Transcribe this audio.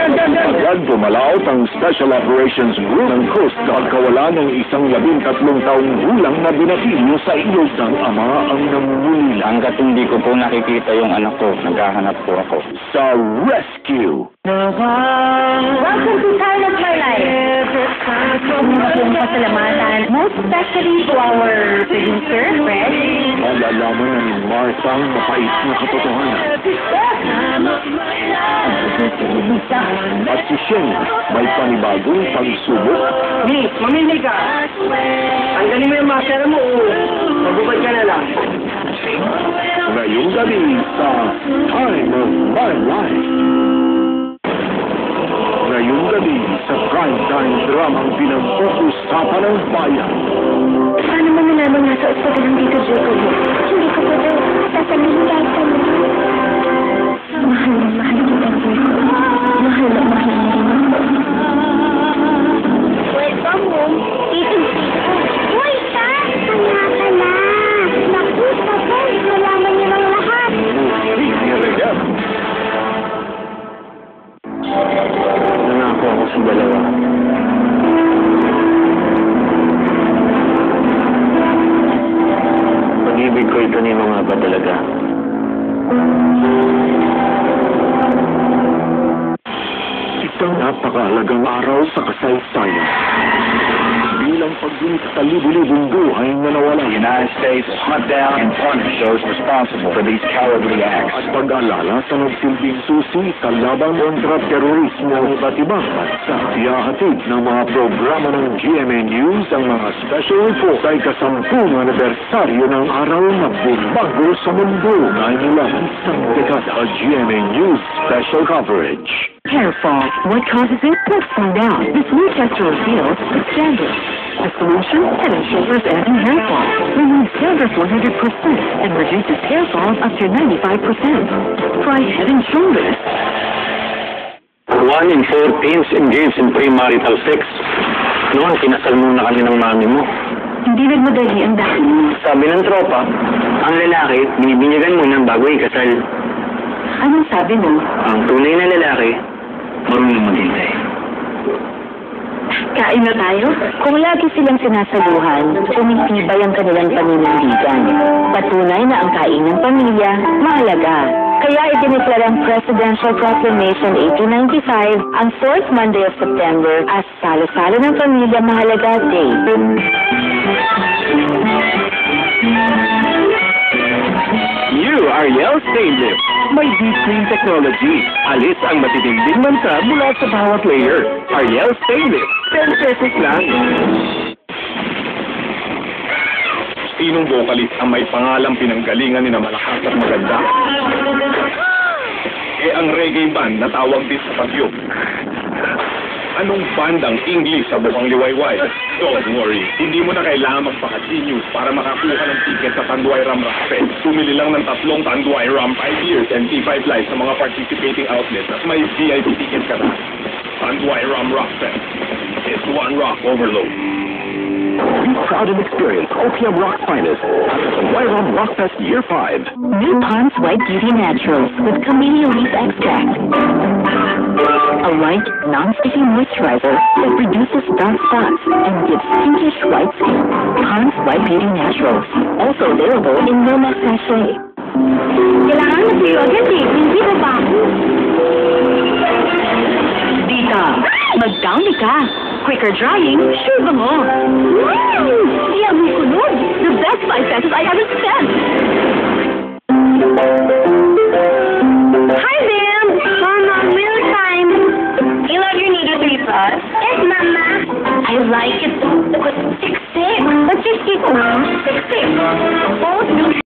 Agad dumalaot ang Special Operations Group ng Coast Guard pagkawala ng isang 13 taong gulang na binatilyo sa iyog ng ama ang nangungulila. Hanggat hindi ko po nakikita yung anak ko, naghahanap po ako. Sa rescue! Welcome to Time of My Life. Yung pasalamatan, most especially to our producer, Fred. Malalaman ni Martha ang mapait na katotohanan. At si Shane, may panibagong pagsubok. Miss, mamili ka. Tanggalin mo yung maskara mo o magbubad ka na lang. Ngayong gabi sa Time of My Life. Ngayong gabi sa primetime dramang pinag-uusapan ng bayan. Paano mo nalamang nasa ospital ng Tito Jacob mo? Hindi ko pa daw sasabihin kahit kami. Mahal na mahal kita, Jacob. Mahal na mahal na rin ako. Welcome home, Tito Jacob. Uy, ka! Kaya ka na! Naku, tapos, malaman niyo ng lahat. Nangako ako sa dalawa. Pag-ibig ko ito ni mga ba talaga? Isang napakahalagang araw sa kasaysayan. Bilang paggunit sa libu-libong buhay na nawala. The United States will hunt down and punish those responsible for these cowardly acts. At pag-alala sa nagsilbing susi sa laban kontra terorismo ng iba't ibang bansa. Ihahatid ng mga programa ng GMA News ang mga special report ay kasampung anibersaryo ng araw na bumago sa mundo. Ngayon lang isang dekada GMA News special coverage. Hair fall. What causes it? Let's find out. This new test reveals the Standard. The solution? Head and Shoulders anti-hair fall. Removes dandruff 100% and reduces hair fall up to 95%. Try Head and Shoulders. 1 in 4 teens engaged in premarital sex. Noon, kinasal muna kami ng mami mo. Hindi nagmadali ang dahil. Sabi ng tropa, ang lalaki, binibinyagan muna bago ikasal. Anong sabi mo? Ang tunay na lalaki, marunong maghintay. Kain na tayo? Kung lagi silang sinasaluhan, tumitibay ang kanilang paninindigan. Patunay na ang kain ng pamilya, mahalaga. Kaya idineklarang Presidential Proclamation 1895 ang 4th Monday of September as Salo-Salo ng Pamilya Mahalaga Day. New Ariel Stainless. May deep clean technology. Alis ang matitinding mansa mula sa bawat layer. Ariel Stainless. 10 pesos lang. Sinong vocalist ang may pangalang pinanggalingan ni na malakas at maganda? Ang reggae band na tawag din sa Bagyo. Anong bandang English sa bukang liwayway? Don't worry, hindi mo na kailangan magpaka-genius para makakuha ng ticket sa Tanduay Ram Rock Fest. Sumili lang ng 3 Tanduay Ram 5 years and T5 Live sa mga participating outlets at may VIP ticket ka na. Tanduay Ram Rock Fest. It's one rock overload. Be proud and experience OPM Rock's finest at the Tanduay Ram Rock Fest Year 5. New Pond's White Beauty Naturals with camellia leaf extract. A light, non-sticky moisturizer that reduces dark spots and gives pinkish white skin. Pond's White Beauty Naturals. Also available in Noma Sachet. Kailangan na sa'yo agad eh. Hindi ba ba ako? Dita, mag-downy ka. Quicker drying, sure ba mo? Wow! Iyan mo sunod. The best 5 pesos I ever spent. Hi, Bam! Mama, meal time. You love your Nido 3 Plus? Yes, Mama. I like it. But 6-6. What's your 6, Mom? 6-6. Both